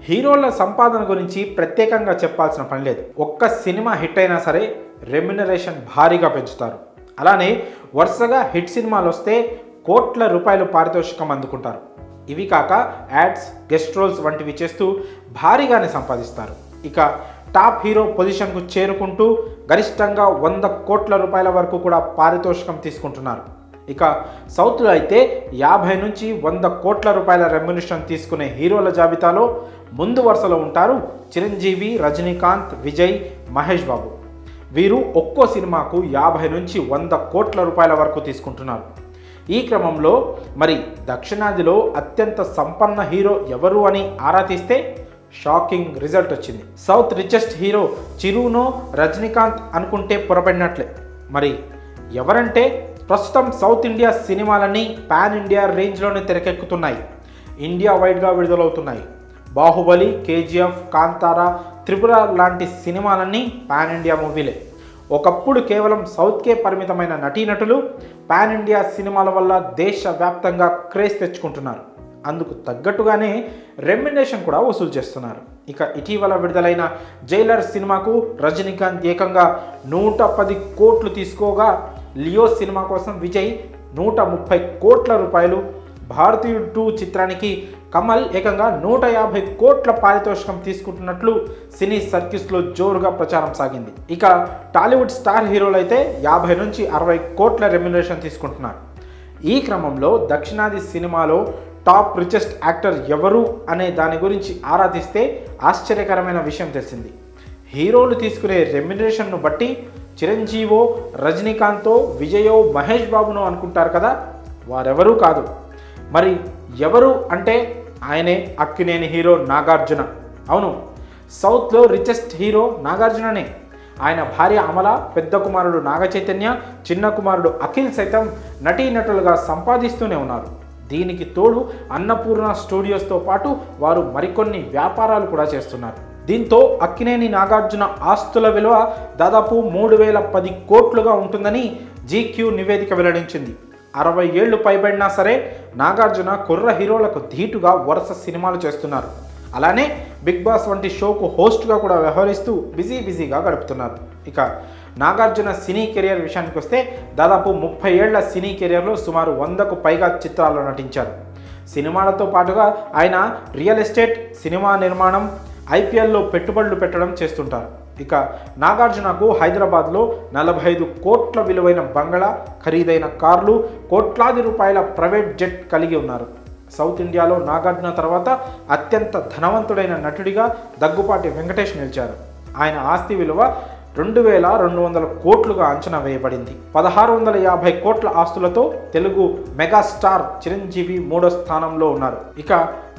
హీరోల సంపాదన గురించి ప్రత్యేకంగా చెప్పాల్సిన పని లేదు. ఒక్క సినిమా హిట్ అయినా సరే రెమ్యునరేషన్ భారీగా పెంచుతారు. అలానే వరుసగా హిట్ సినిమాలు వస్తే కోట్ల రూపాయలు పారితోషికం అందుకుంటారు. ఇవి కాక యాడ్స్, గెస్ట్ రోల్స్ వంటివి చేస్తూ భారీగానే సంపాదిస్తారు. ఇక టాప్ హీరో పొజిషన్కు చేరుకుంటూ గరిష్టంగా 100 కోట్ల రూపాయల వరకు కూడా పారితోషికం తీసుకుంటున్నారు. ఇక సౌత్లో అయితే 50 నుంచి 100 కోట్ల రూపాయల రెమ్యునరేషన్ తీసుకునే హీరోల జాబితాలో ముందు వరుసలో ఉంటారు చిరంజీవి, రజనీకాంత్, విజయ్, మహేష్ బాబు. వీరు ఒక్కో సినిమాకు 50 నుంచి 100 కోట్ల రూపాయల వరకు తీసుకుంటున్నారు. ఈ క్రమంలో మరి దక్షిణాదిలో అత్యంత సంపన్న హీరో ఎవరు అని ఆరా తీస్తే షాకింగ్ రిజల్ట్ వచ్చింది. సౌత్ రిచెస్ట్ హీరో చిరునో, రజనీకాంత్ అనుకుంటే పొరపడినట్లే. మరి ఎవరంటే ప్రస్తుతం సౌత్ ఇండియా సినిమాలన్నీ పాన్ ఇండియా రేంజ్లోనే తెరకెక్కుతున్నాయి, ఇండియా వైడ్గా విడుదలవుతున్నాయి. బాహుబలి, కేజీఎఫ్, కాంతారా, త్రిపుర లాంటి సినిమాలన్నీ పాన్ ఇండియా మూవీలే. ఒకప్పుడు కేవలం సౌత్కే పరిమితమైన నటీనటులు పాన్ ఇండియా సినిమాల వల్ల దేశవ్యాప్తంగా క్రేజ్ తెచ్చుకుంటున్నారు. అందుకు తగ్గట్టుగానే రెమ్యునరేషన్ కూడా వసూలు చేస్తున్నారు. ఇక ఇటీవల విడుదలైన జైలర్ సినిమాకు రజనీకాంత్ ఏకంగా 110 కోట్లు తీసుకోగా, లియో సినిమా కోసం విజయ్ 130 కోట్ల రూపాయలు, భారతీయుడు 2 చిత్రానికి కమల్ ఏకంగా 150 కోట్ల పారితోషికం తీసుకుంటున్నట్లు సినీ సర్కిల్స్లో జోరుగా ప్రచారం సాగింది. ఇక టాలీవుడ్ స్టార్ హీరోలు అయితే 50 నుంచి 60 కోట్ల రెమ్యునరేషన్ తీసుకుంటున్నారు. ఈ క్రమంలో దక్షిణాది సినిమాలో టాప్ రిచెస్ట్ యాక్టర్ ఎవరు అనే దాని గురించి ఆరా తీస్తే ఆశ్చర్యకరమైన విషయం తెలిసింది. హీరోలు తీసుకునే రెమ్యునరేషన్ను బట్టి చిరంజీవో, రజనీకాంతో, విజయో, మహేష్ బాబునో అనుకుంటారు కదా, వారెవరూ కాదు. మరి ఎవరు అంటే ఆయనే అక్కినేని హీరో నాగార్జున. అవును, సౌత్లో రిచెస్ట్ హీరో నాగార్జుననే. ఆయన భార్య అమల, పెద్ద కుమారుడు నాగచైతన్య, చిన్న కుమారుడు అఖిల్ సైతం నటీనటులుగా సంపాదిస్తూనే ఉన్నారు. దీనికి తోడు అన్నపూర్ణ స్టూడియోస్తో పాటు వారు మరికొన్ని వ్యాపారాలు కూడా చేస్తున్నారు. దీంతో అక్కినేని నాగార్జున ఆస్తుల విలువ దాదాపు 3010 కోట్లుగా ఉంటుందని జీక్యూ నివేదిక వెల్లడించింది. 60 ఏళ్లు పైబడినా సరే నాగార్జున కుర్ర హీరోలకు ధీటుగా వరుస సినిమాలు చేస్తున్నారు. అలానే బిగ్ బాస్ వంటి షోకు హోస్ట్గా కూడా వ్యవహరిస్తూ బిజీగా గడుపుతున్నారు. ఇక నాగార్జున సినీ కెరియర్ విషయానికి వస్తే దాదాపు 30 ఏళ్ల సినీ కెరియర్లో సుమారు 100కు పైగా చిత్రాల్లో నటించారు. సినిమాలతో పాటుగా ఆయన రియల్ ఎస్టేట్, సినిమా నిర్మాణం, ఐపీఎల్లో పెట్టుబడులు పెట్టడం చేస్తుంటారు. ఇక నాగార్జునకు హైదరాబాద్లో 45 కోట్ల విలువైన బంగళా, ఖరీదైన కార్లు, కోట్లాది రూపాయల ప్రైవేట్ జెట్ కలిగి ఉన్నారు. సౌత్ ఇండియాలో నాగార్జున తర్వాత అత్యంత ధనవంతుడైన నటుడిగా దగ్గుపాటి వెంకటేష్ నిలిచారు. ఆయన ఆస్తి విలువ 2200 కోట్లుగా అంచనా వేయబడింది. 1650 కోట్ల ఆస్తులతో తెలుగు మెగాస్టార్ చిరంజీవి 3వ స్థానంలో ఉన్నారు. ఇక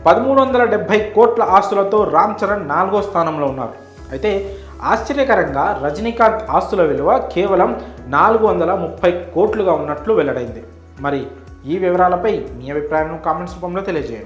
1370 కోట్ల ఆస్తులతో రామ్ చరణ్ 4వ స్థానంలో ఉన్నారు. అయితే ఆశ్చర్యకరంగా రజనీకాంత్ ఆస్తుల విలువ కేవలం 430 కోట్లుగా ఉన్నట్లు వెల్లడైంది. మరి ఈ వివరాలపై మీ అభిప్రాయం కామెంట్స్ రూపంలో తెలియజేయండి.